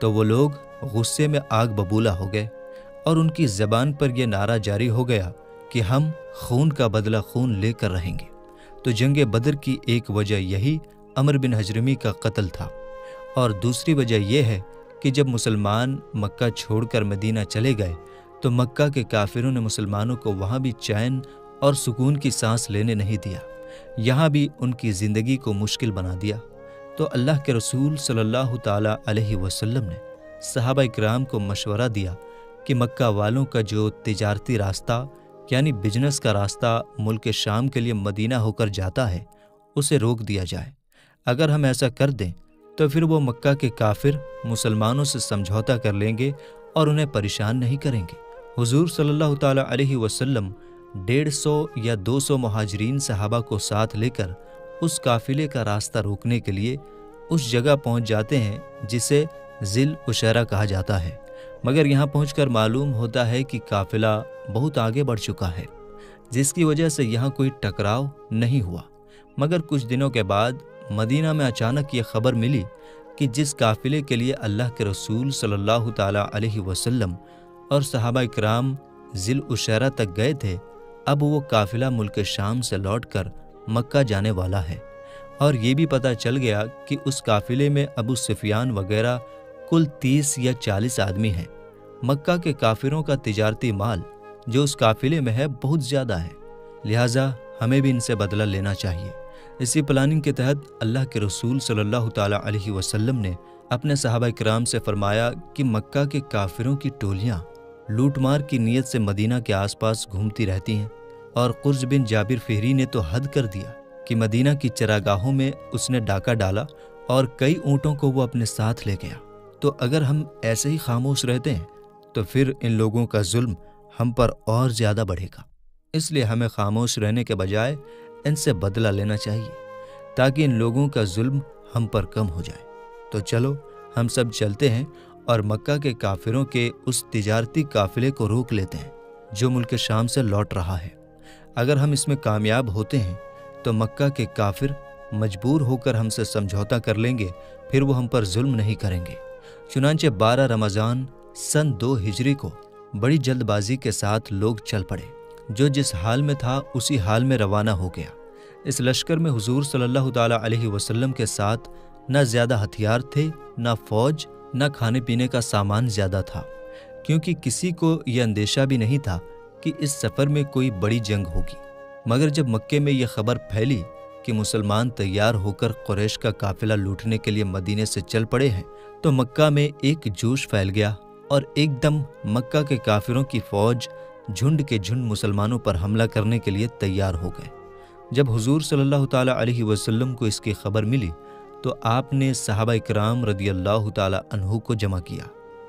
تو وہ لوگ غصے میں آگ ببولا ہو گئے اور ان کی زبان پر یہ نعرہ جاری ہو گیا کہ ہم خون کا بدلہ خون لے کر رہیں گے۔ تو جنگ بدر کی ایک وجہ یہی عمر بن حجرمی کا قتل تھا، اور دوسری وجہ یہ ہے کہ جب مسلمان مکہ چھوڑ کر مدینہ چلے گئے تو مکہ کے کافروں نے مسلمانوں کو وہاں بھی چین اور سکون کی سانس لینے نہیں دیا، یہاں بھی ان کی زندگی کو مشکل بنا دیا۔ تو اللہ کے رسول صلی اللہ تعالیٰ علیہ وسلم نے صحابہ کرام کو مشورہ دیا کہ مکہ والوں کا جو تجارتی راستہ یعنی بزنس کا راستہ ملک شام کے لیے مدینہ ہو کر جاتا ہے اسے روک دیا جائے۔ اگر ہم ایسا کر دیں تو پھر وہ مکہ کے کافر مسلمانوں سے سمجھوتا کر لیں گے اور انہیں پریشان نہیں کریں گے۔ حضور صلی اللہ تعالیٰ علیہ وسلم 150 یا 200 مہاجرین صحابہ کو ساتھ لے کر اس قافلے کا راستہ روکنے کے لیے اس جگہ پہنچ جاتے ہیں جسے ذی العشیرہ کہا جاتا ہے، مگر یہاں پہنچ کر معلوم ہوتا ہے کہ قافلہ بہت آگے بڑھ چکا ہے، جس کی وجہ سے یہاں کوئی ٹکراؤ نہیں ہوا۔ مگر کچھ دنوں کے بعد مدینہ میں اچانک یہ خبر ملی کہ جس قافلے کے لیے اللہ کے رسول صلی اللہ تعالیٰ علیہ وسلم اور صحابہ کرام ذی العشیرہ تک گئے تھے، اب وہ قافلہ ملک شام سے لوٹ کر مکہ جانے والا ہے، اور یہ بھی پتہ چل گیا کہ اس قافلے میں ابو سفیان وغیرہ کل 30 یا 40 آدمی ہیں۔ مکہ کے کافروں کا تجارتی مال جو اس قافلے میں ہے بہت زیادہ ہے، لہٰذا ہمیں بھی ان سے بدلہ لینا چاہیے۔ اسی پلاننگ کے تحت اللہ کے رسول صلی اللہ تعالیٰ علیہ وسلم نے اپنے صحابہ کرام سے فرمایا کہ مکہ کے کافروں کی ٹولیاں لوٹ مار کی نیت سے مدینہ کے آس پاس گھومتی رہتی ہیں، اور قرظ بن جابر فہری نے تو حد کر دیا کہ مدینہ کی چراگاہوں میں اس نے ڈاکہ ڈالا اور کئی اونٹوں کو وہ اپنے ساتھ لے گیا۔ تو اگر ہم ایسے ہی خاموش رہتے ہیں تو پھر ان لوگوں کا ظلم ہم پر اور زیادہ بڑھے گا، اس لیے ہمیں خاموش رہنے کے بجائے ان سے بدلہ لینا چاہیے تاکہ ان لوگوں کا ظلم ہم پر کم ہو جائے۔ تو چلو ہم سب چلتے ہیں اور مکہ کے کافروں کے اس تجارتی قافلے کو روک لیتے ہیں جو ملک شام سے لوٹ رہا ہے۔ اگر ہم اس میں کامیاب ہوتے ہیں تو مکہ کے کافر مجبور ہو کر ہم سے سمجھوتا کر لیں گے، پھر وہ ہم پر ظلم نہیں کریں گے۔ چنانچہ 12 رمضان سن 2 ہجری کو بڑی جلد بازی کے ساتھ لوگ چل پڑے، جو جس حال میں تھا اسی حال میں روانہ ہو گیا۔ اس لشکر میں حضور صلی اللہ تعالیٰ علیہ وسلم کے ساتھ نہ زیادہ ہتھیار تھے، نہ فوج، نہ کھانے پینے کا سامان زیادہ تھا، کیونکہ کسی کو یہ اندیشہ بھی نہیں تھا کہ اس سفر میں کوئی بڑی جنگ ہوگی۔ مگر جب مکے میں یہ خبر پھیلی کہ مسلمان تیار ہو کر قریش کا قافلہ لوٹنے کے لیے مدینے سے چل پڑے ہیں تو مکہ میں ایک جوش پھیل گیا، اور ایک دم مکہ کے کافروں کی فوج جھنڈ کے جھنڈ مسلمانوں پر حملہ کرنے کے لیے تیار ہو گئے۔ جب حضور صلی اللہ تعالیٰ علیہ وسلم کو اس کی خبر ملی تو آپ نے صحابہ کرام رضی اللہ تعالیٰ عنہ کو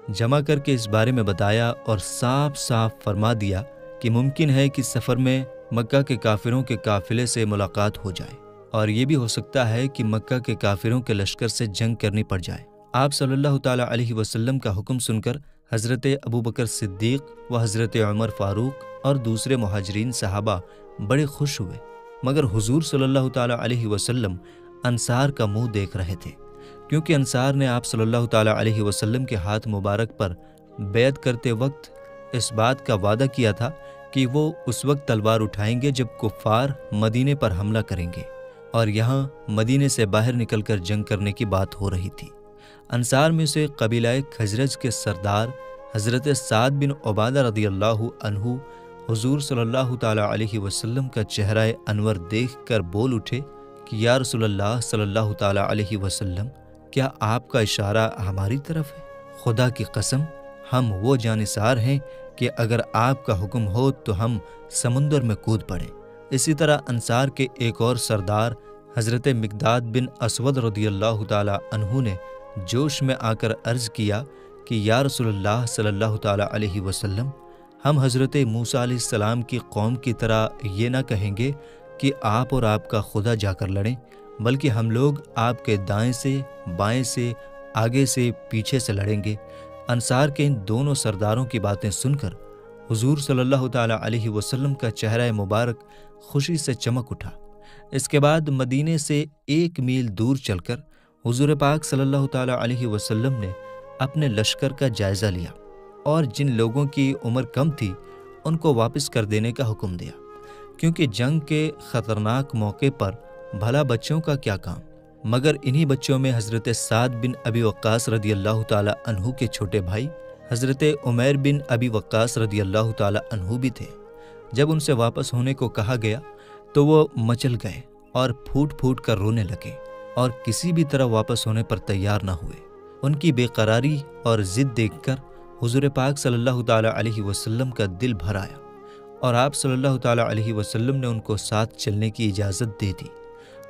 جمع کر کے اس بارے میں بتایا اور صاف صاف فرما دیا کہ ممکن ہے کہ سفر میں مکہ کے کافروں کے قافلے سے ملاقات ہو جائے، اور یہ بھی ہو سکتا ہے کہ مکہ کے کافروں کے لشکر سے جنگ کرنی پڑ جائے۔ آپ صلی اللہ تعالیٰ علیہ وسلم کا حکم سن کر حضرت ابوبکر صدیق و حضرت عمر فاروق اور دوسرے مہاجرین صحابہ بڑے خوش ہوئے، مگر حضور صلی اللہ تعالیٰ علیہ وسلم انصار کا منہ دیکھ رہے تھے، کیونکہ انصار نے آپ صلی اللہ تعالیٰ علیہ وسلم کے ہاتھ مبارک پر بیعت کرتے وقت اس بات کا وعدہ کیا تھا کہ وہ اس وقت تلوار اٹھائیں گے جب کفار مدینے پر حملہ کریں گے، اور یہاں مدینے سے باہر نکل کر جنگ کرنے کی بات ہو رہی تھی۔ انصار میں سے قبیلہ خزرج کے سردار حضرت سعد بن عبادہ رضی اللہ عنہ حضور صلی اللہ تعالیٰ علیہ وسلم کا چہرہ انور دیکھ کر بول اٹھے کہ یا رسول اللہ صلی اللہ تعالیٰ علیہ وسلم، کیا آپ کا اشارہ ہماری طرف ہے؟ خدا کی قسم ہم وہ جانثار ہیں کہ اگر آپ کا حکم ہو تو ہم سمندر میں کود پڑیں۔ اسی طرح انصار کے ایک اور سردار حضرت مقداد بن اسود رضی اللہ تعالیٰ عنہ نے جوش میں آ کر عرض کیا کہ یا رسول اللہ صلی اللہ تعالیٰ علیہ وسلم، ہم حضرت موسیٰ علیہ السلام کی قوم کی طرح یہ نہ کہیں گے کہ آپ اور آپ کا خدا جا کر لڑیں، بلکہ ہم لوگ آپ کے دائیں سے، بائیں سے، آگے سے، پیچھے سے لڑیں گے۔ انصار کے ان دونوں سرداروں کی باتیں سن کر حضور صلی اللہ تعالیٰ علیہ وسلم کا چہرہ مبارک خوشی سے چمک اٹھا۔ اس کے بعد مدینے سے 1 میل دور چل کر حضور پاک صلی اللہ تعالیٰ علیہ وسلم نے اپنے لشکر کا جائزہ لیا اور جن لوگوں کی عمر کم تھی ان کو واپس کر دینے کا حکم دیا، کیونکہ جنگ کے خطرناک موقع پر بھلا بچوں کا کیا کام۔ مگر انہی بچوں میں حضرت سعد بن ابی وقاص رضی اللہ تعالی عنہ کے چھوٹے بھائی حضرت عمیر بن ابی وقاص رضی اللہ تعالی عنہ بھی تھے۔ جب ان سے واپس ہونے کو کہا گیا تو وہ مچل گئے اور پھوٹ پھوٹ کر رونے لگے اور کسی بھی طرح واپس ہونے پر تیار نہ ہوئے۔ ان کی بے قراری اور ضد دیکھ کر حضور پاک صلی اللہ تعالی علیہ وسلم کا دل بھر آیا اور آپ صلی اللہ تعالی علیہ وسلم نے ان کو ساتھ چلنے کی اجازت دے دی۔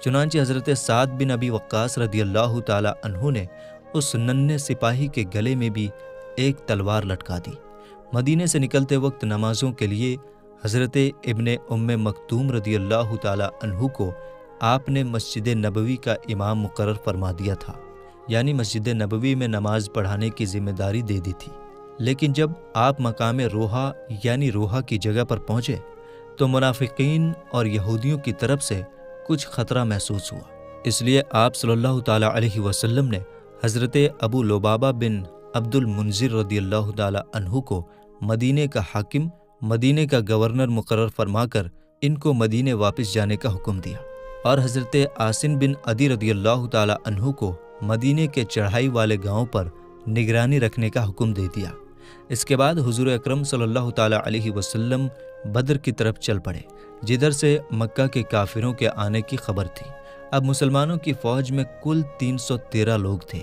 چنانچہ حضرت سعد بن ابی وقاص رضی اللہ تعالی عنہ نے اس ننھے سپاہی کے گلے میں بھی ایک تلوار لٹکا دی۔ مدینے سے نکلتے وقت نمازوں کے لیے حضرت ابن ام مکتوم رضی اللہ تعالی عنہ کو آپ نے مسجد نبوی کا امام مقرر فرما دیا تھا، یعنی مسجد نبوی میں نماز پڑھانے کی ذمہ داری دے دی تھی۔ لیکن جب آپ مقام روحا یعنی روحا کی جگہ پر پہنچے تو منافقین اور یہودیوں کی طرف سے کچھ خطرہ محسوس ہوا، اس لیے آپ صلی اللہ تعالی علیہ وسلم نے حضرت ابو لبابہ بن عبد المنذر رضی اللہ تعالی عنہ کو مدینے کا حاکم، مدینے کا گورنر مقرر فرما کر ان کو مدینے واپس جانے کا حکم دیا، اور حضرت عاصم بن عدی رضی اللہ تعالی عنہ کو مدینے کے چڑھائی والے گاؤں پر نگرانی رکھنے کا حکم دے دیا۔ اس کے بعد حضور اکرم صلی اللہ تعالی علیہ وسلم بدر کی طرف چل پڑے، جدھر سے مکہ کے کافروں کے آنے کی خبر تھی۔ اب مسلمانوں کی فوج میں کل 313 لوگ تھے،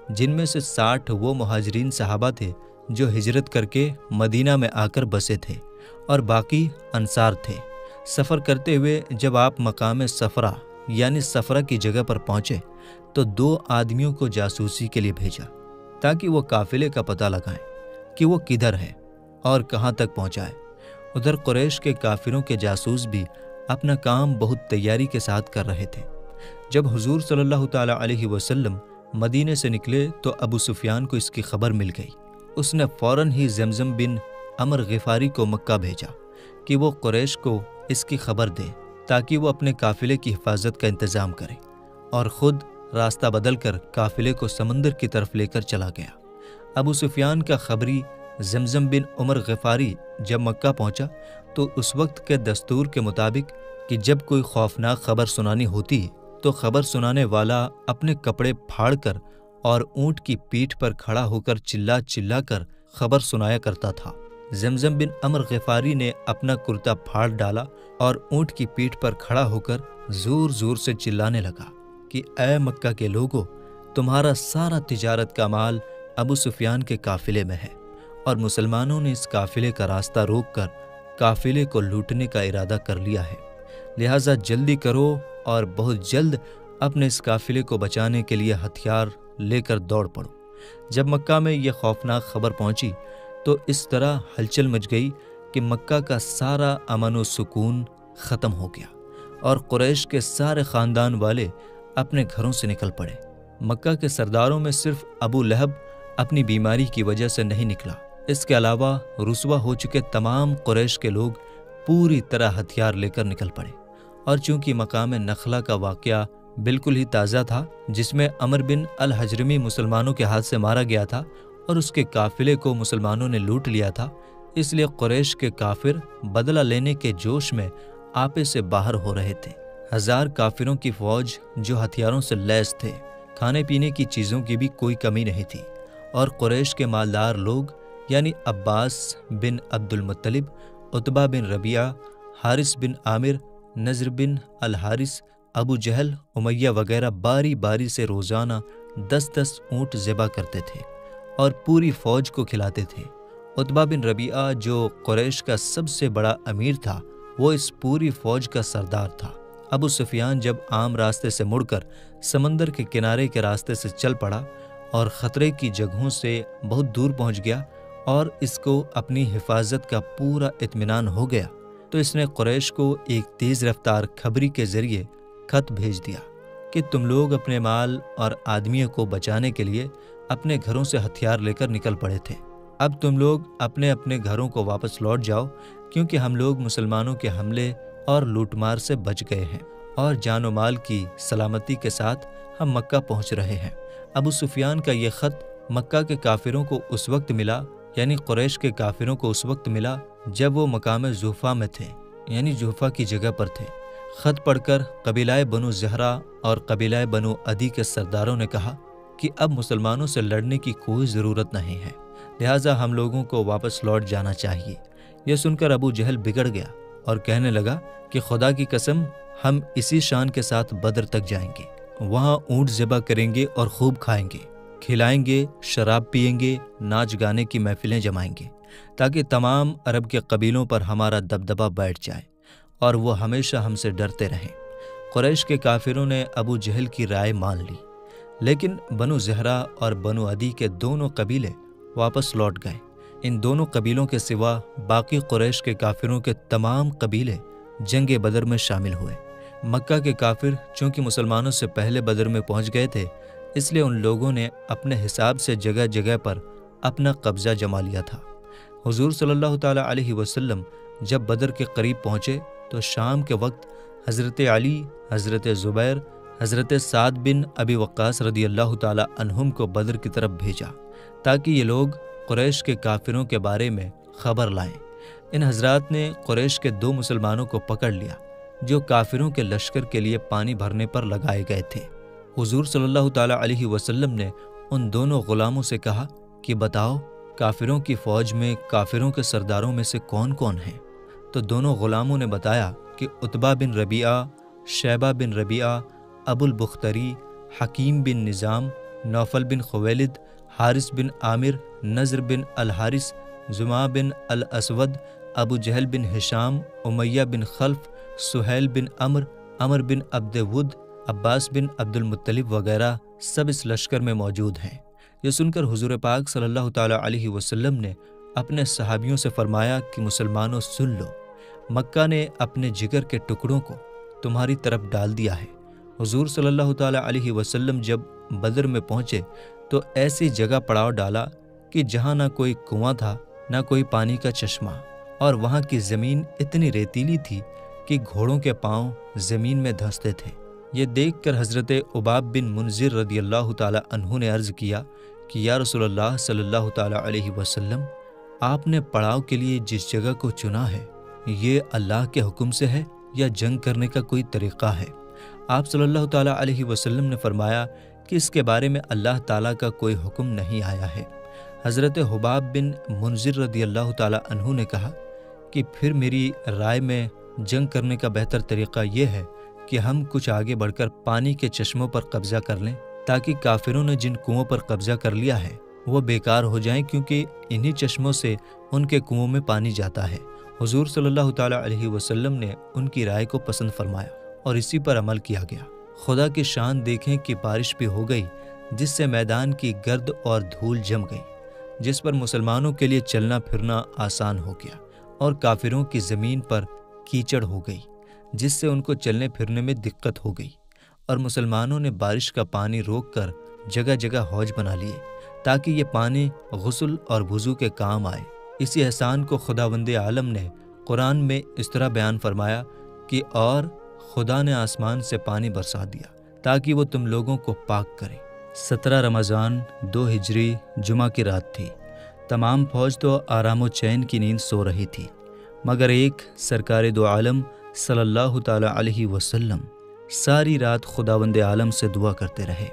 جن میں سے 60 وہ مہاجرین صحابہ تھے جو ہجرت کر کے مدینہ میں آ کر بسے تھے، اور باقی انصار تھے۔ سفر کرتے ہوئے جب آپ مقام صفرا یعنی صفرا کی جگہ پر پہنچے تو 2 آدمیوں کو جاسوسی کے لیے بھیجا تاکہ وہ قافلے کا پتہ لگائیں کہ وہ کدھر ہے اور کہاں تک پہنچا ہے۔ ادھر قریش کے کافروں کے جاسوس بھی اپنا کام بہت تیاری کے ساتھ کر رہے تھے۔ جب حضور صلی اللہ تعالی علیہ وسلم مدینے سے نکلے تو ابو سفیان کو اس کی خبر مل گئی۔ اس نے فوراً ہی زمزم بن عمر غفاری کو مکہ بھیجا کہ وہ قریش کو اس کی خبر دے تاکہ وہ اپنے قافلے کی حفاظت کا انتظام کرے، اور خود راستہ بدل کر قافلے کو سمندر کی طرف لے کر چلا گیا۔ ابو سفیان کا خبری زمزم بن عمر غفاری جب مکہ پہنچا تو اس وقت کے دستور کے مطابق کہ جب کوئی خوفناک خبر سنانی ہوتی تو خبر سنانے والا اپنے کپڑے پھاڑ کر اور اونٹ کی پیٹھ پر کھڑا ہو کر چلا چلا کر خبر سنایا کرتا تھا۔ زمزم بن عمر غفاری نے اپنا کرتا پھاڑ ڈالا اور اونٹ کی پیٹھ پر کھڑا ہو کر زور زور سے چلانے لگا کہ اے مکہ کے لوگوں، تمہارا سارا تجارت کا مال ابو سفیان کے قافلے میں ہے، اور مسلمانوں نے اس قافلے کا راستہ روک کر قافلے کو لوٹنے کا ارادہ کر لیا ہے، لہٰذا جلدی کرو اور بہت جلد اپنے اس قافلے کو بچانے کے لیے ہتھیار لے کر دوڑ پڑو۔ جب مکہ میں یہ خوفناک خبر پہنچی تو اس طرح ہلچل مچ گئی کہ مکہ کا سارا امن و سکون ختم ہو گیا، اور قریش کے سارے خاندان والے اپنے گھروں سے نکل پڑے۔ مکہ کے سرداروں میں صرف ابو لہب اپنی بیماری کی وجہ سے نہیں نکلا، اس کے علاوہ رسوا ہو چکے تمام قریش کے لوگ پوری طرح ہتھیار لے کر نکل پڑے۔ اور چونکہ مقام نخلا کا واقعہ بالکل ہی تازہ تھا، جس میں عمر بن الحجرمی مسلمانوں کے ہاتھ سے مارا گیا تھا اور اس کے قافلے کو مسلمانوں نے لوٹ لیا تھا، اس لیے قریش کے کافر بدلہ لینے کے جوش میں آپے سے باہر ہو رہے تھے۔ 1000 کافروں کی فوج جو ہتھیاروں سے لیس تھے، کھانے پینے کی چیزوں کی بھی کوئی کمی نہیں تھی، اور قریش کے مالدار لوگ یعنی عباس بن عبد المطلب، عتبہ بن ربیعہ، حارث بن عامر، نضر بن الحارث، ابو جہل، امیہ وغیرہ باری باری سے روزانہ 10 اونٹ ذبح کرتے تھے اور پوری فوج کو کھلاتے تھے۔ عتبہ بن ربیعہ جو قریش کا سب سے بڑا امیر تھا، وہ اس پوری فوج کا سردار تھا۔ ابو سفیان جب عام راستے سے مڑ کر سمندر کے کنارے کے راستے سے چل پڑا اور خطرے کی جگہوں سے بہت دور پہنچ گیا اور اس کو اپنی حفاظت کا پورا اطمینان ہو گیا، تو اس نے قریش کو ایک تیز رفتار خبری کے ذریعے خط بھیج دیا کہ تم لوگ اپنے مال اور آدمیوں کو بچانے کے لیے اپنے گھروں سے ہتھیار لے کر نکل پڑے تھے۔ اب تم لوگ اپنے اپنے گھروں کو واپس لوٹ جاؤ، کیونکہ ہم لوگ مسلمانوں کے حملے اور لوٹ مار سے بچ گئے ہیں اور جان و مال کی سلامتی کے ساتھ ہم مکہ پہنچ رہے ہیں۔ ابو سفیان کا یہ خط مکہ کے کافروں کو اس وقت ملا، یعنی قریش کے کافروں کو اس وقت ملا جب وہ مقام جحفہ میں تھے، یعنی جحفہ کی جگہ پر تھے۔ خط پڑھ کر قبیلہ بنو زہرہ اور قبیلہ بنو عدی کے سرداروں نے کہا کہ اب مسلمانوں سے لڑنے کی کوئی ضرورت نہیں ہے، لہٰذا ہم لوگوں کو واپس لوٹ جانا چاہیے۔ یہ سن کر ابو جہل بگڑ گیا اور کہنے لگا کہ خدا کی قسم، ہم اسی شان کے ساتھ بدر تک جائیں گے، وہاں اونٹ ذبح کریں گے اور خوب کھائیں گے، کھلائیں گے، شراب پیئیں گے، ناچ گانے کی محفلیں جمائیں گے، تاکہ تمام عرب کے قبیلوں پر ہمارا دبدبہ بیٹھ جائے اور وہ ہمیشہ ہم سے ڈرتے رہیں۔ قریش کے کافروں نے ابو جہل کی رائے مان لی، لیکن بنو زہرہ اور بنو عدی کے دونوں قبیلے واپس لوٹ گئے۔ ان دونوں قبیلوں کے سوا باقی قریش کے کافروں کے تمام قبیلے جنگ بدر میں شامل ہوئے۔ مکہ کے کافر چونکہ مسلمانوں سے پہلے بدر میں پہنچ گئے تھے، اس لیے ان لوگوں نے اپنے حساب سے جگہ جگہ پر اپنا قبضہ جما لیا تھا۔ حضور صلی اللہ تعالیٰ علیہ وسلم جب بدر کے قریب پہنچے تو شام کے وقت حضرت علی، حضرت زبیر، حضرت سعد بن ابی وقاص رضی اللہ تعالیٰ عنہم کو بدر کی طرف بھیجا تاکہ یہ لوگ قریش کے کافروں کے بارے میں خبر لائیں۔ ان حضرات نے قریش کے 2 مسلمانوں کو پکڑ لیا جو کافروں کے لشکر کے لیے پانی بھرنے پر لگائے گئے تھے۔ حضور صلی اللہ تعالیٰ علیہ وسلم نے ان دونوں غلاموں سے کہا کہ بتاؤ، کافروں کی فوج میں کافروں کے سرداروں میں سے کون کون ہیں؟ تو دونوں غلاموں نے بتایا کہ عتبہ بن ربیعہ، شیبہ بن ربیعہ، ابو البختری، حکیم بن نظام، نوفل بن خویلد، حارث بن عامر، نضر بن الحارث، زمع بن الاسود، ابو جہل بن ہشام، امیہ بن خلف، سہیل بن عمر بن عبد ود، عباس بن عبد المطلب وغیرہ سب اس لشکر میں موجود ہیں۔ یہ سن کر حضور پاک صلی اللہ تعالیٰ علیہ وسلم نے اپنے صحابیوں سے فرمایا کہ مسلمانوں سن لو، مکہ نے اپنے جگر کے ٹکڑوں کو تمہاری طرف ڈال دیا ہے۔ حضور صلی اللہ تعالیٰ علیہ وسلم جب بدر میں پہنچے تو ایسی جگہ پڑاؤ ڈالا کہ جہاں نہ کوئی کنواں تھا نہ کوئی پانی کا چشمہ، اور وہاں کی زمین اتنی ریتیلی تھی کہ گھوڑوں کے پاؤں زمین میں دھنستے تھے۔ یہ دیکھ کر حضرت عباب بن منذر رضی اللہ تعالیٰ عنہ نے عرض کیا کہ یا رسول اللہ صلی اللہ تعالیٰ علیہ وسلم، آپ نے پڑاؤ کے لیے جس جگہ کو چنا ہے یہ اللہ کے حکم سے ہے یا جنگ کرنے کا کوئی طریقہ ہے؟ آپ صلی اللہ تعالیٰ علیہ وسلم نے فرمایا کہ اس کے بارے میں اللہ تعالیٰ کا کوئی حکم نہیں آیا ہے۔ حضرت حباب بن منذر رضی اللہ تعالیٰ عنہ نے کہا کہ پھر میری رائے میں جنگ کرنے کا بہتر طریقہ یہ ہے کہ ہم کچھ آگے بڑھ کر پانی کے چشموں پر قبضہ کر لیں، تاکہ کافروں نے جن کنووں پر قبضہ کر لیا ہے وہ بیکار ہو جائیں، کیونکہ انہی چشموں سے ان کے کنووں میں پانی جاتا ہے۔ حضور صلی اللہ تعالیٰ علیہ وسلم نے ان کی رائے کو پسند فرمایا اور اسی پر عمل کیا گیا۔ خدا کی شان دیکھیں کہ بارش بھی ہو گئی، جس سے میدان کی گرد اور دھول جم گئی، جس پر مسلمانوں کے لیے چلنا پھرنا آسان ہو گیا، اور کافروں کی زمین پر کیچڑ ہو گئی، جس سے ان کو چلنے پھرنے میں دقت ہو گئی، اور مسلمانوں نے بارش کا پانی روک کر جگہ جگہ حوض بنا لیے تاکہ یہ پانی غسل اور وضو کے کام آئے۔ اسی احسان کو خداوند عالم نے قرآن میں اس طرح بیان فرمایا کہ اور خدا نے آسمان سے پانی برسا دیا تاکہ وہ تم لوگوں کو پاک کرے۔ 17 رمضان 2 ہجری جمعہ کی رات تھی۔ تمام فوج تو آرام و چین کی نیند سو رہی تھی، مگر ایک سرکار دو عالم صلی اللہ تعالیٰ علیہ وسلم ساری رات خداوند عالم سے دعا کرتے رہے۔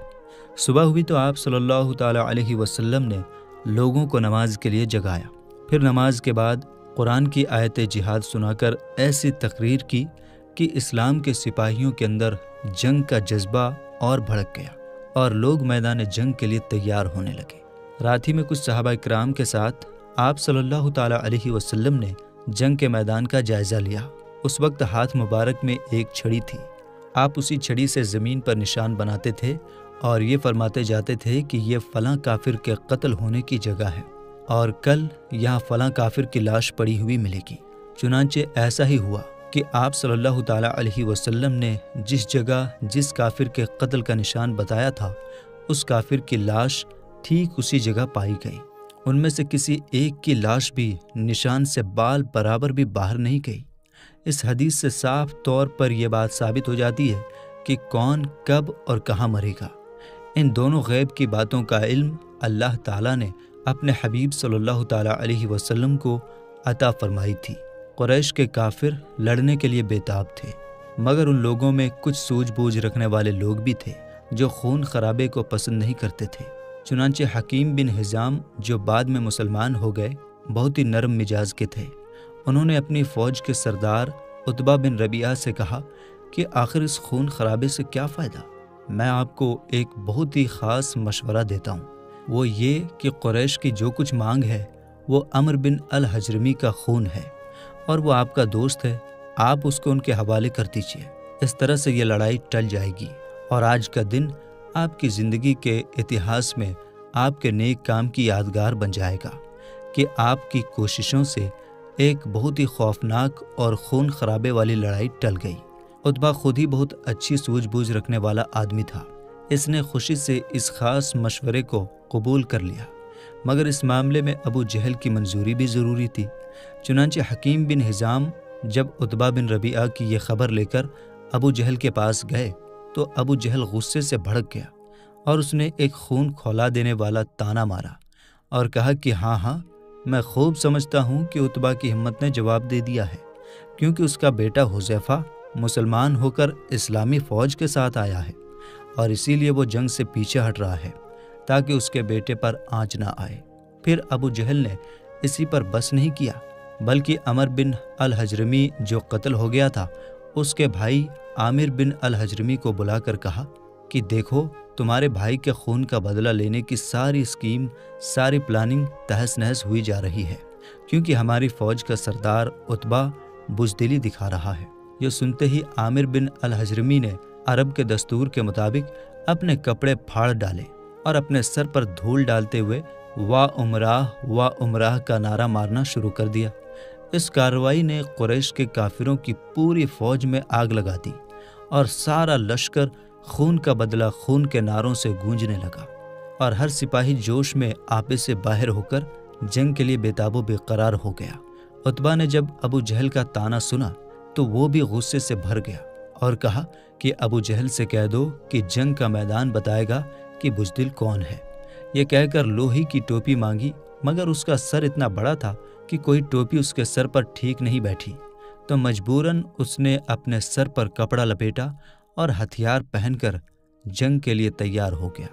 صبح ہوئی تو آپ صلی اللہ تعالیٰ علیہ وسلم نے لوگوں کو نماز کے لیے جگایا، پھر نماز کے بعد قرآن کی آیت جہاد سنا کر ایسی تقریر کی کہ اسلام کے سپاہیوں کے اندر جنگ کا جذبہ اور بھڑک گیا اور لوگ میدان جنگ کے لیے تیار ہونے لگے۔ رات ہی میں کچھ صحابہ کرام کے ساتھ آپ صلی اللہ تعالیٰ علیہ وسلم نے جنگ کے میدان کا جائزہ لیا۔ اس وقت ہاتھ مبارک میں ایک چھڑی تھی، آپ اسی چھڑی سے زمین پر نشان بناتے تھے اور یہ فرماتے جاتے تھے کہ یہ فلاں کافر کے قتل ہونے کی جگہ ہے اور کل یہاں فلاں کافر کی لاش پڑی ہوئی ملے گی۔ چنانچہ ایسا ہی ہوا کہ آپ صلی اللہ تعالیٰ علیہ وسلم نے جس جگہ جس کافر کے قتل کا نشان بتایا تھا اس کافر کی لاش ٹھیک اسی جگہ پائی گئی۔ ان میں سے کسی ایک کی لاش بھی نشان سے بال برابر بھی باہر نہیں گئی۔ اس حدیث سے صاف طور پر یہ بات ثابت ہو جاتی ہے کہ کون کب اور کہاں مرے گا۔ ان دونوں غیب کی باتوں کا علم اللہ تعالیٰ نے اپنے حبیب صلی اللہ تعالیٰ علیہ وسلم کو عطا فرمائی تھی۔ قریش کے کافر لڑنے کے لیے بےتاب تھے، مگر ان لوگوں میں کچھ سوجھ بوجھ رکھنے والے لوگ بھی تھے جو خون خرابے کو پسند نہیں کرتے تھے۔ چنانچہ حکیم بن حزام جو بعد میں مسلمان ہو گئے بہت ہی نرم مزاج کے تھے۔ انہوں نے اپنی فوج کے سردار عتبہ بن ربیعہ سے کہا کہ آخر اس خون خرابے سے کیا فائدہ؟ میں آپ کو ایک بہت ہی خاص مشورہ دیتا ہوں، وہ یہ کہ قریش کی جو کچھ مانگ ہے وہ عمرو بن الحجرمی کا خون ہے اور وہ آپ کا دوست ہے، آپ اس کو ان کے حوالے کر دیجیے۔ اس طرح سے یہ لڑائی ٹل جائے گی اور آج کا دن آپ کی زندگی کے اتہاس میں آپ کے نیک کام کی یادگار بن جائے گا کہ آپ کی کوششوں سے ایک بہت ہی خوفناک اور خون خرابے والی لڑائی ٹل گئی۔ عتبہ خود ہی بہت اچھی سوجھ بوجھ رکھنے والا آدمی تھا۔ اس نے خوشی سے اس خاص مشورے کو قبول کر لیا، مگر اس معاملے میں ابو جہل کی منظوری بھی ضروری تھی۔ چنانچہ حکیم بن حزام جب عتبہ بن ربیعہ کی یہ خبر لے کر ابو جہل کے پاس گئے تو ابو جہل غصے سے بھڑک گیا اور اس نے ایک خون کھولا دینے والا طعنہ مارا اور کہا کہ ہاں میں خوب سمجھتا ہوں کہ عتبہ کی ہمت نے جواب دے دیا ہے، کیونکہ اس کا بیٹا حذیفہ مسلمان ہو کر اسلامی فوج کے ساتھ آیا ہے اور اسی لیے وہ جنگ سے پیچھے ہٹ رہا ہے تاکہ اس کے بیٹے پر آنچ نہ آئے۔ پھر ابو جہل نے اسی پر بس نہیں کیا بلکہ عمرو بن الحجرمی جو قتل ہو گیا تھا اس کے بھائی عامر بن الحجرمی کو بلا کر کہا کہ دیکھو تمہارے بھائی کے خون کا بدلہ لینے کی ساری اسکیم، ساری پلاننگ تہس نہس ہوئی جا رہی ہے، کیونکہ ہماری فوج کا سردار عتبہ بزدلی دکھا رہا ہے۔ یہ سنتے ہی عامر بن الحجرمی نے عرب کے دستور کے مطابق اپنے کپڑے پھاڑ ڈالے اور اپنے سر پر دھول ڈالتے ہوئے وا عمراہ کا نعرہ مارنا شروع کر دیا۔ اس کارروائی نے قریش کے کافروں کی پوری فوج میں آگ لگا دی اور سارا لشکر خون کا بدلہ خون کے نعروں سے گونجنے لگا اور ہر سپاہی جوش میں آپے سے باہر ہو کر جنگ کے لیے بےتاب و بے قرار ہو گیا۔ عتبہ نے جب ابو جہل کا طعنہ سنا تو وہ بھی غصے سے بھر گیا اور کہا کہ ابو جہل سے کہہ دو کہ جنگ کا میدان بتائے گا کہ بزدل کون ہے۔ یہ کہہ کر لوہی کی ٹوپی مانگی، مگر اس کا سر اتنا بڑا تھا کہ کوئی ٹوپی اس کے سر پر ٹھیک نہیں بیٹھی، تو مجبوراً اس نے اپنے سر پر کپڑا لپیٹا اور ہتھیار پہن کر جنگ کے لیے تیار ہو گیا۔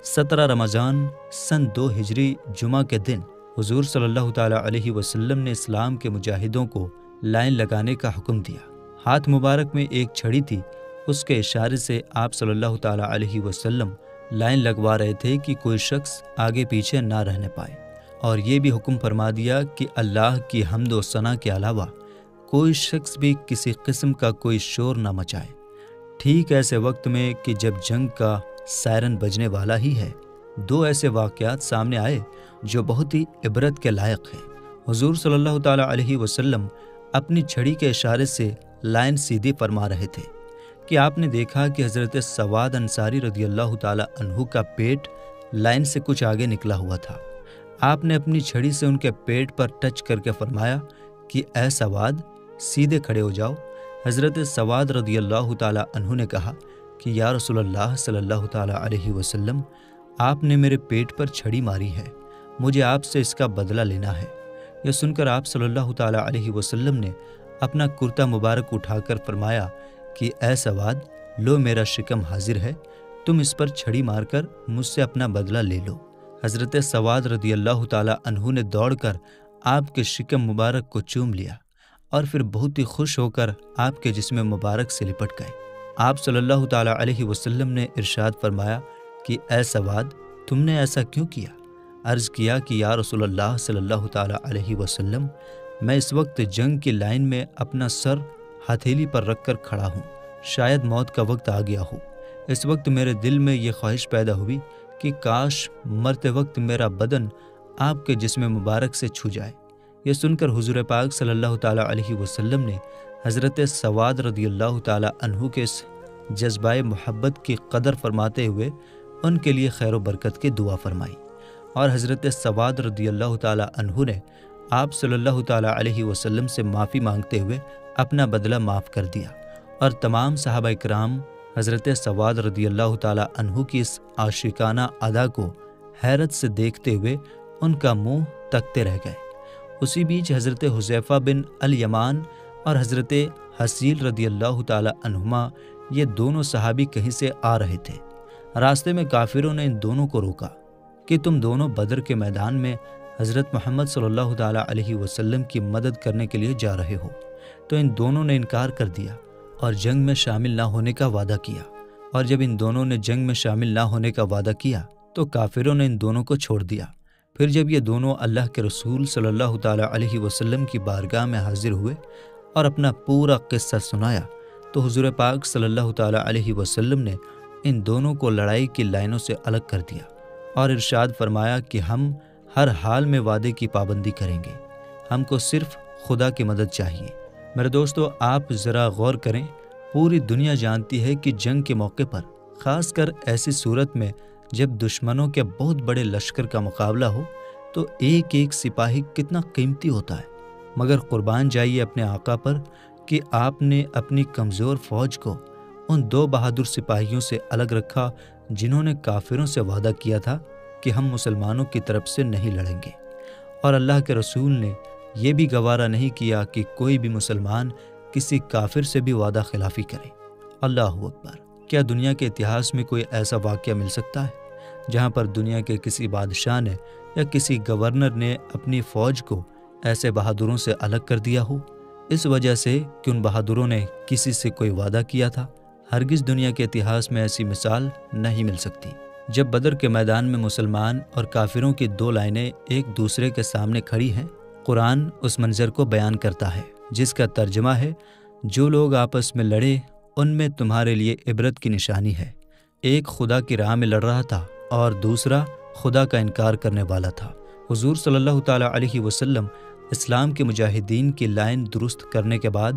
17 رمضان سن 2 ہجری جمعہ کے دن حضور صلی اللہ تعالیٰ علیہ وسلم نے اسلام کے مجاہدوں کو لائن لگانے کا حکم دیا۔ ہاتھ مبارک میں ایک چھڑی تھی، اس کے اشارے سے آپ صلی اللہ تعالیٰ علیہ وسلم لائن لگوا رہے تھے کہ کوئی شخص آگے پیچھے نہ رہنے پائے، اور یہ بھی حکم فرما دیا کہ اللہ کی حمد و ثنا کے علاوہ کوئی شخص بھی کسی قسم کا کوئی شور نہ مچائے۔ ٹھیک ایسے وقت میں کہ جب جنگ کا سائرن بجنے والا ہی ہے، 2 ایسے واقعات سامنے آئے جو بہت ہی عبرت کے لائق ہیں۔ حضور صلی اللہ تعالیٰ علیہ وسلم اپنی چھڑی کے اشارے سے لائن سیدھی فرما رہے تھے کہ آپ نے دیکھا کہ حضرت سواد انصاری رضی اللہ تعالیٰ عنہ کا پیٹ لائن سے کچھ آگے نکلا ہوا تھا۔ آپ نے اپنی چھڑی سے ان کے پیٹ پر ٹچ کر کے فرمایا کہ اے سواد سیدھے کھڑے ہو جاؤ۔ حضرت سواد رضی اللہ تعالیٰ عنہ نے کہا کہ یا رسول اللہ صلی اللہ تعالیٰ علیہ وسلم، آپ نے میرے پیٹ پر چھڑی ماری ہے، مجھے آپ سے اس کا بدلہ لینا ہے۔ یہ سن کر آپ صلی اللہ تعالیٰ علیہ وسلم نے اپنا کرتا مبارک اٹھا کر فرمایا کہ اے سواد، لو میرا شکم حاضر ہے، تم اس پر چھڑی مار کر مجھ سے اپنا بدلہ لے لو۔ حضرت سواد رضی اللہ تعالیٰ عنہ نے دوڑ کر آپ کے شکم مبارک کو چوم لیا اور پھر بہت ہی خوش ہو کر آپ کے جسم مبارک سے لپٹ گئے۔ آپ صلی اللہ تعالیٰ علیہ وسلم نے ارشاد فرمایا کہ اے سواد، تم نے ایسا کیوں کیا؟ عرض کیا کہ یا رسول اللہ صلی اللہ تعالیٰ علیہ وسلم، میں اس وقت جنگ کی لائن میں اپنا سر ہتھیلی پر رکھ کر کھڑا ہوں، شاید موت کا وقت آ گیا ہو۔ اس وقت میرے دل میں یہ خواہش پیدا ہوئی کہ کاش مرتے وقت میرا بدن آپ کے جسم مبارک سے چھو جائے۔ یہ سن کر حضور پاک صلی اللہ تعالیٰ علیہ وسلم نے حضرت سواد رضی اللہ تعالیٰ عنہ کے اس جذبہ محبت کی قدر فرماتے ہوئے ان کے لیے خیر و برکت کی دعا فرمائی، اور حضرت سواد رضی اللہ تعالیٰ عنہ نے آپ صلی اللہ تعالیٰ علیہ وسلم سے معافی مانگتے ہوئے اپنا بدلہ معاف کر دیا، اور تمام صحابہ کرام حضرت سواد رضی اللہ تعالیٰ عنہ کی اس عاشقانہ ادا کو حیرت سے دیکھتے ہوئے ان کا منہ تکتے رہ گئے۔ اسی بیچ حضرت حذیفہ بن الیمان اور حضرت حسیل رضی اللہ تعالی عنہما، یہ دونوں صحابی کہیں سے آ رہے تھے۔ راستے میں کافروں نے ان دونوں کو روکا کہ تم دونوں بدر کے میدان میں حضرت محمد صلی اللہ تعالی علیہ وسلم کی مدد کرنے کے لیے جا رہے ہو۔ تو ان دونوں نے انکار کر دیا اور جنگ میں شامل نہ ہونے کا وعدہ کیا۔ اور جب ان دونوں نے جنگ میں شامل نہ ہونے کا وعدہ کیا تو کافروں نے ان دونوں کو چھوڑ دیا۔ پھر جب یہ دونوں اللہ کے رسول صلی اللہ تعالی علیہ وسلم کی بارگاہ میں حاضر ہوئے اور اپنا پورا قصہ سنایا تو حضور پاک صلی اللہ تعالی علیہ وسلم نے ان دونوں کو لڑائی کی لائنوں سے الگ کر دیا اور ارشاد فرمایا کہ ہم ہر حال میں وعدے کی پابندی کریں گے، ہم کو صرف خدا کی مدد چاہیے۔ میرے دوستو، آپ ذرا غور کریں، پوری دنیا جانتی ہے کہ جنگ کے موقع پر، خاص کر ایسی صورت میں جب دشمنوں کے بہت بڑے لشکر کا مقابلہ ہو، تو ایک ایک سپاہی کتنا قیمتی ہوتا ہے۔ مگر قربان جائیے اپنے آقا پر کہ آپ نے اپنی کمزور فوج کو ان دو بہادر سپاہیوں سے الگ رکھا جنہوں نے کافروں سے وعدہ کیا تھا کہ ہم مسلمانوں کی طرف سے نہیں لڑیں گے، اور اللہ کے رسول نے یہ بھی گوارا نہیں کیا کہ کوئی بھی مسلمان کسی کافر سے بھی وعدہ خلافی کرے۔ اللہ اکبر! کیا دنیا کے اتہاس میں کوئی ایسا واقعہ مل سکتا ہے جہاں پر دنیا کے کسی بادشاہ نے یا کسی گورنر نے اپنی فوج کو ایسے بہادروں سے الگ کر دیا ہو، اس وجہ سے کہ ان بہادروں نے کسی سے کوئی وعدہ کیا تھا؟ ہرگز دنیا کے اتہاس میں ایسی مثال نہیں مل سکتی۔ جب بدر کے میدان میں مسلمان اور کافروں کی دو لائنیں ایک دوسرے کے سامنے کھڑی ہیں، قرآن اس منظر کو بیان کرتا ہے جس کا ترجمہ ہے، جو لوگ آپس میں لڑے ان میں تمہارے لیے عبرت کی نشانی ہے۔ ایک خدا کی راہ میں لڑ رہا تھا اور دوسرا خدا کا انکار کرنے والا تھا۔ حضور صلی اللہ تعالی علیہ وسلم اسلام کے مجاہدین کی لائن درست کرنے کے بعد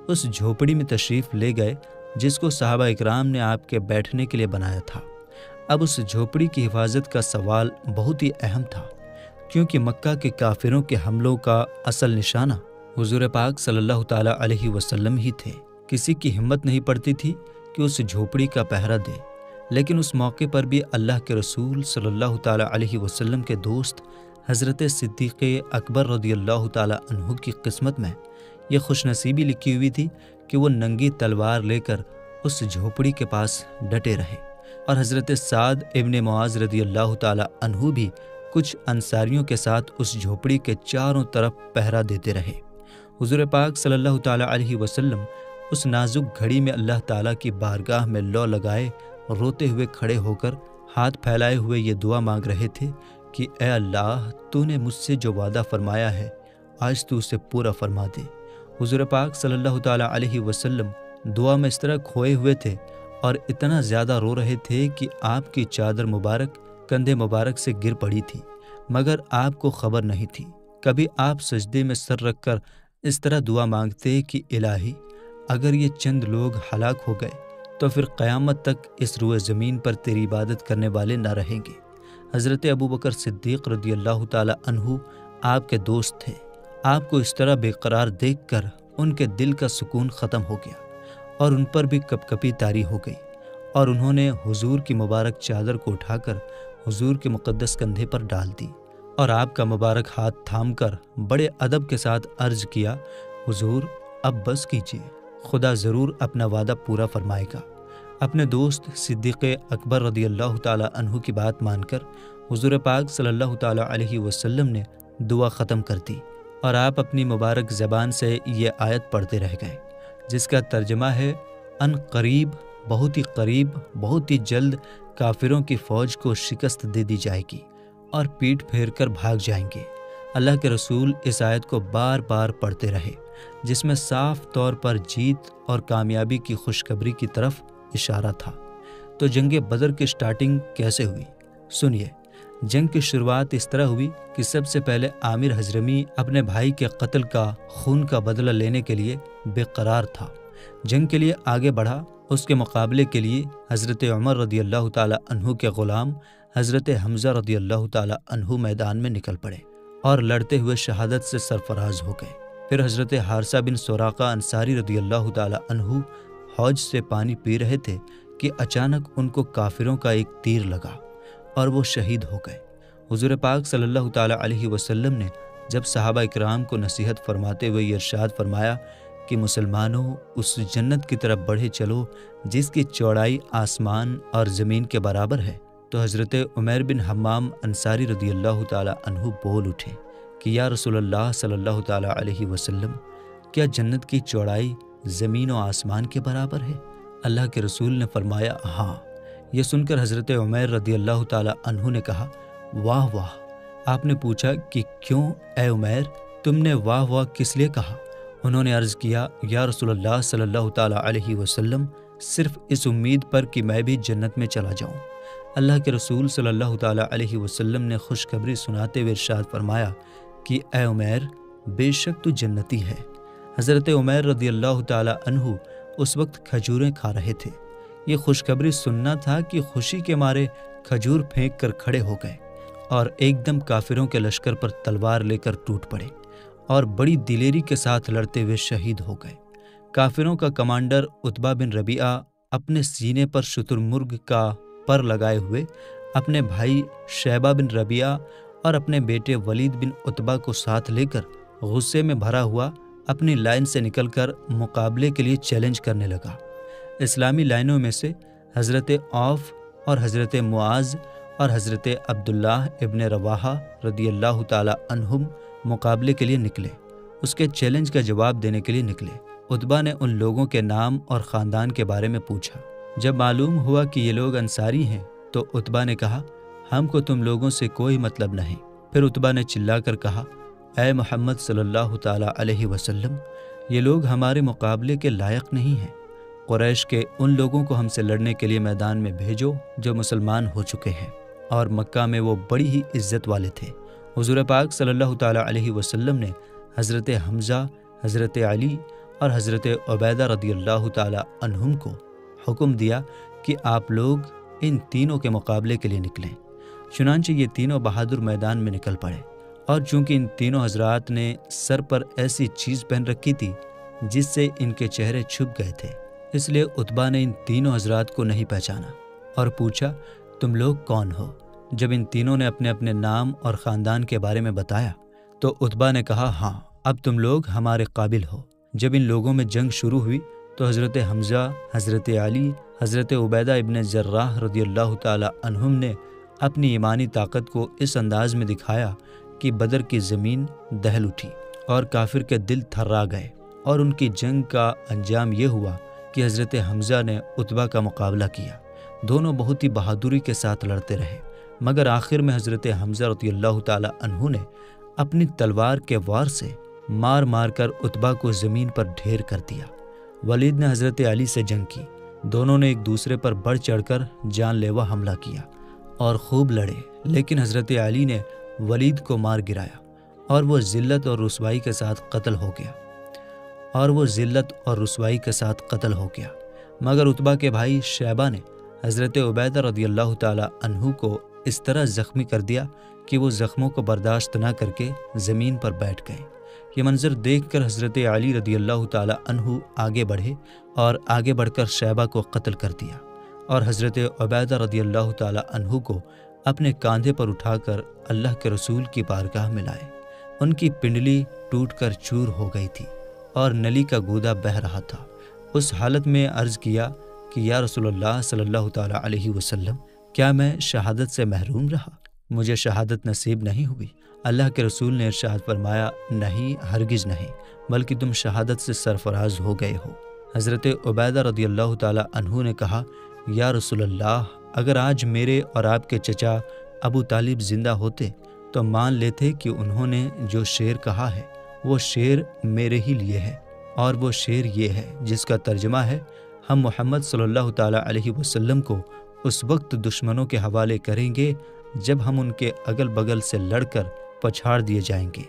اس جھوپڑی میں تشریف لے گئے جس کو صحابہ اکرام نے آپ کے بیٹھنے کے لیے بنایا تھا۔ اب اس جھوپڑی کی حفاظت کا سوال بہت ہی اہم تھا، کیونکہ مکہ کے کافروں کے حملوں کا اصل نشانہ حضور پاک صلی اللہ تعالی علیہ وسلم ہی تھے۔ کسی کی ہمت نہیں پڑتی تھی کہ اس جھوپڑی کا پہرا دے، لیکن اس موقع پر بھی اللہ کے رسول صلی اللہ تعالی علیہ وسلم کے دوست حضرت صدیق اکبر رضی اللہ تعالی عنہ کی قسمت میں یہ خوش نصیبی لکھی ہوئی تھی کہ وہ ننگی تلوار لے کر اس جھوپڑی کے پاس ڈٹے رہے، اور حضرت سعد ابن معاذ رضی اللہ تعالی عنہ بھی کچھ انصاریوں کے ساتھ اس جھوپڑی کے چاروں طرف پہرا دیتے رہے۔ حضور پاک صلی اللہ تعالی علیہ وسلم اس نازک گھڑی میں اللہ تعالیٰ کی بارگاہ میں لو لگائے روتے ہوئے کھڑے ہو کر ہاتھ پھیلائے ہوئے یہ دعا مانگ رہے تھے کہ اے اللہ، تو نے مجھ سے جو وعدہ فرمایا ہے آج تو اسے پورا فرما دے۔ حضور پاک صلی اللہ تعالی علیہ وسلم دعا میں اس طرح کھوئے ہوئے تھے اور اتنا زیادہ رو رہے تھے کہ آپ کی چادر مبارک کندھے مبارک سے گر پڑی تھی، مگر آپ کو خبر نہیں تھی۔ کبھی آپ سجدے میں سر رکھ کر اس طرح دعا مانگتے کہ الہی، اگر یہ چند لوگ ہلاک ہو گئے تو پھر قیامت تک اس روئے زمین پر تیری عبادت کرنے والے نہ رہیں گے۔ حضرت ابوبکر صدیق رضی اللہ تعالی عنہ آپ کے دوست تھے۔ آپ کو اس طرح بے قرار دیکھ کر ان کے دل کا سکون ختم ہو گیا اور ان پر بھی کپکپی طاری ہو گئی، اور انہوں نے حضور کی مبارک چادر کو اٹھا کر حضور کے مقدس کندھے پر ڈال دی اور آپ کا مبارک ہاتھ تھام کر بڑے ادب کے ساتھ عرض کیا، حضور اب بس کیجیے، خدا ضرور اپنا وعدہ پورا فرمائے گا۔ اپنے دوست صدیق اکبر رضی اللہ تعالی عنہ کی بات مان کر حضور پاک صلی اللہ تعالی علیہ وسلم نے دعا ختم کر دی اور آپ اپنی مبارک زبان سے یہ آیت پڑھتے رہ گئے جس کا ترجمہ ہے، ان قریب، بہت ہی قریب، بہت ہی جلد کافروں کی فوج کو شکست دے دی جائے گی اور پیٹ پھیر کر بھاگ جائیں گے۔ اللہ کے رسول اس آیت کو بار بار پڑھتے رہے جس میں صاف طور پر جیت اور کامیابی کی خوشخبری کی طرف اشارہ تھا۔ تو جنگ بدر کی سٹارٹنگ کیسے ہوئی؟ سنیے، جنگ کی شروعات اس طرح ہوئی کہ سب سے پہلے عامر حضرمی اپنے بھائی کے قتل کا خون کا بدلہ لینے کے لیے بے قرار تھا۔ جنگ کے لیے آگے بڑھا۔ اس کے مقابلے کے لیے حضرت عمر رضی اللہ تعالی عنہ کے غلام حضرت حمزہ رضی اللہ تعالی عنہ میدان میں نکل پڑے اور لڑتے ہوئے شہادت سے سرفراز ہو گئے۔ پھر حضرت حارثہ بن سراقہ انصاری رضی اللہ تعالی عنہ حوض سے پانی پی رہے تھے کہ اچانک ان کو کافروں کا ایک تیر لگا اور وہ شہید ہو گئے۔ حضور پاک صلی اللہ تعالیٰ علیہ وسلم نے جب صحابہ اکرام کو نصیحت فرماتے ہوئے یہ ارشاد فرمایا کہ مسلمانوں اس جنت کی طرف بڑھے چلو جس کی چوڑائی آسمان اور زمین کے برابر ہے، تو حضرت عمیر بن حمام انصاری رضی اللہ تعالیٰ عنہ بول اٹھے کہ یا رسول اللہ صلی اللہ تعالیٰ علیہ وسلم، کیا جنت کی چوڑائی زمین و آسمان کے برابر ہے؟ اللہ کے رسول نے فرمایا ہاں۔ یہ سن کر حضرت عمیر رضی اللہ تعالیٰ عنہ نے کہا واہ واہ۔ آپ نے پوچھا کہ کیوں اے عمیر، تم نے واہ واہ کس لیے کہا؟ انہوں نے عرض کیا یا رسول اللہ صلی اللہ تعالیٰ علیہ وسلم، صرف اس امید پر کہ میں بھی جنت میں چلا جاؤں۔ اللہ کے رسول صلی اللہ تعالیٰ علیہ وسلم نے خوشخبری سناتے ہوئے ارشاد فرمایا کہ اے عمیر، بے شک تو جنتی ہے۔ حضرت عمیر رضی اللہ تعالیٰ عنہ اس وقت کھجوریں کھا رہے تھے۔ یہ خوشخبری سننا تھا کہ خوشی کے مارے کھجور پھینک کر کھڑے ہو گئے اور ایک دم کافروں کے لشکر پر تلوار لے کر ٹوٹ پڑے اور بڑی دلیری کے ساتھ لڑتے ہوئے شہید ہو گئے۔ کافروں کا کمانڈر عتبہ بن ربیعہ اپنے سینے پر شتر مرغ کا پر لگائے ہوئے اپنے بھائی شیبہ بن ربیعہ اور اپنے بیٹے ولید بن عتبہ کو ساتھ لے کر غصے میں بھرا ہوا اپنی لائن سے نکل کر مقابلے کے لیے چیلنج کرنے لگا۔ اسلامی لائنوں میں سے حضرت عوف اور حضرت معاذ اور حضرت عبداللہ ابن رواحہ رضی اللہ تعالیٰ عنہم مقابلے کے لیے نکلے، اس کے چیلنج کا جواب دینے کے لیے نکلے۔ عتبہ نے ان لوگوں کے نام اور خاندان کے بارے میں پوچھا۔ جب معلوم ہوا کہ یہ لوگ انصاری ہیں تو عتبہ نے کہا ہم کو تم لوگوں سے کوئی مطلب نہیں۔ پھر عتبہ نے چلا کر کہا اے محمد صلی اللہ تعالیٰ علیہ وسلم، یہ لوگ ہمارے مقابلے کے لائق نہیں ہیں۔ قریش کے ان لوگوں کو ہم سے لڑنے کے لیے میدان میں بھیجو جو مسلمان ہو چکے ہیں، اور مکہ میں وہ بڑی ہی عزت والے تھے۔ حضور پاک صلی اللہ تعالیٰ علیہ وسلم نے حضرت حمزہ، حضرت علی اور حضرت عبیدہ رضی اللہ تعالیٰ عنہم کو حکم دیا کہ آپ لوگ ان تینوں کے مقابلے کے لیے نکلیں۔ چنانچہ یہ تینوں بہادر میدان میں نکل پڑے، اور چونکہ ان تینوں حضرات نے سر پر ایسی چیز پہن رکھی تھی جس سے ان کے چہرے چھپ گئے تھے، اس لیے عتبہ نے ان تینوں حضرات کو نہیں پہچانا اور پوچھا تم لوگ کون ہو؟ جب ان تینوں نے اپنے اپنے نام اور خاندان کے بارے میں بتایا تو عتبہ نے کہا ہاں، اب تم لوگ ہمارے قابل ہو۔ جب ان لوگوں میں جنگ شروع ہوئی تو حضرت حمزہ، حضرت علی، حضرت عبیدہ ابن جراح رضی اللہ تعالیٰ عنہم نے اپنی ایمانی طاقت کو اس انداز میں دکھایا کہ بدر کی زمین دہل اٹھی اور کافر کے دل تھرا گئے، اور ان کی جنگ کا انجام یہ ہوا کہ حضرت حمزہ نے عتبہ کا مقابلہ کیا۔ دونوں بہت ہی بہادری کے ساتھ لڑتے رہے، مگر آخر میں حضرت حمزہ رضی اللہ تعالیٰ عنہ نے اپنی تلوار کے وار سے مار مار کر عتبہ کو زمین پر ڈھیر کر دیا۔ ولید نے حضرت علی سے جنگ کی، دونوں نے ایک دوسرے پر بڑھ چڑھ کر جان لیوا حملہ کیا اور خوب لڑے، لیکن حضرت علی نے ولید کو مار گرایا اور وہ ذلت اور رسوائی کے ساتھ قتل ہو گیا مگر عتبہ کے بھائی شیبہ نے حضرت عبیدہ رضی اللہ تعالیٰ عنہ کو اس طرح زخمی کر دیا کہ وہ زخموں کو برداشت نہ کر کے زمین پر بیٹھ گئے۔ یہ منظر دیکھ کر حضرت علی رضی اللہ تعالیٰ عنہ آگے بڑھے اور آگے بڑھ کر شیبہ کو قتل کر دیا، اور حضرت عبیدہ رضی اللہ تعالیٰ عنہ کو اپنے کاندھے پر اٹھا کر اللہ کے رسول کی بارگاہ میں لائے۔ ان کی پنڈلی ٹوٹ کر چور ہو گئی تھی اور نلی کا گودا بہہ رہا تھا۔ اس حالت میں عرض کیا کہ یا رسول اللہ صلی اللہ تعالیٰ علیہ وسلم، کیا میں شہادت سے محروم رہا؟ مجھے شہادت نصیب نہیں ہوئی۔ اللہ کے رسول نے ارشاد فرمایا نہیں، ہرگز نہیں، بلکہ تم شہادت سے سرفراز ہو گئے ہو۔ حضرت عبیدہ رضی اللہ تعالیٰ عنہ نے کہا یا رسول اللہ، اگر آج میرے اور آپ کے چچا ابو طالب زندہ ہوتے تو مان لیتے کہ انہوں نے جو شعر کہا ہے وہ شعر میرے ہی لیے ہے، اور وہ شعر یہ ہے جس کا ترجمہ ہے ہم محمد صلی اللہ تعالیٰ علیہ وسلم کو اس وقت دشمنوں کے حوالے کریں گے جب ہم ان کے اگل بگل سے لڑ کر پچھاڑ دیے جائیں گے،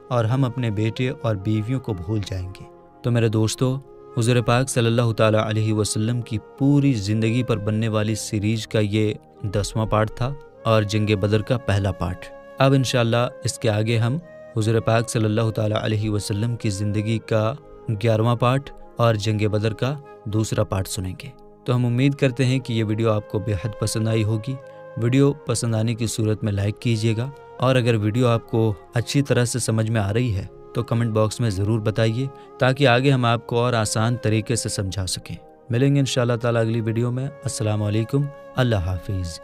اور ہم اپنے بیٹے اور بیویوں کو بھول جائیں گے۔ تو میرے دوستو، حضور پاک صلی اللہ تعالیٰ علیہ وسلم کی پوری زندگی پر بننے والی سیریز کا یہ 10واں پارٹ تھا اور جنگ بدر کا پہلا پارٹ۔ اب انشاءاللہ اس کے آگے ہم حضور پاک صلی اللہ تعالیٰ علیہ وسلم کی زندگی کا 11واں پارٹ اور جنگ بدر کا دوسرا پارٹ سنیں گے۔ تو ہم امید کرتے ہیں کہ یہ ویڈیو آپ کو بے حد پسند آئی ہوگی۔ ویڈیو پسند آنے کی صورت میں لائک کیجیے گا، اور اگر ویڈیو آپ کو اچھی طرح سے سمجھ میں آ رہی ہے تو کمنٹ باکس میں ضرور بتائیے تاکہ آگے ہم آپ کو اور آسان طریقے سے سمجھا سکیں۔ ملیں گے انشاءاللہ تعالی اگلی ویڈیو میں۔ السلام علیکم، اللہ حافظ۔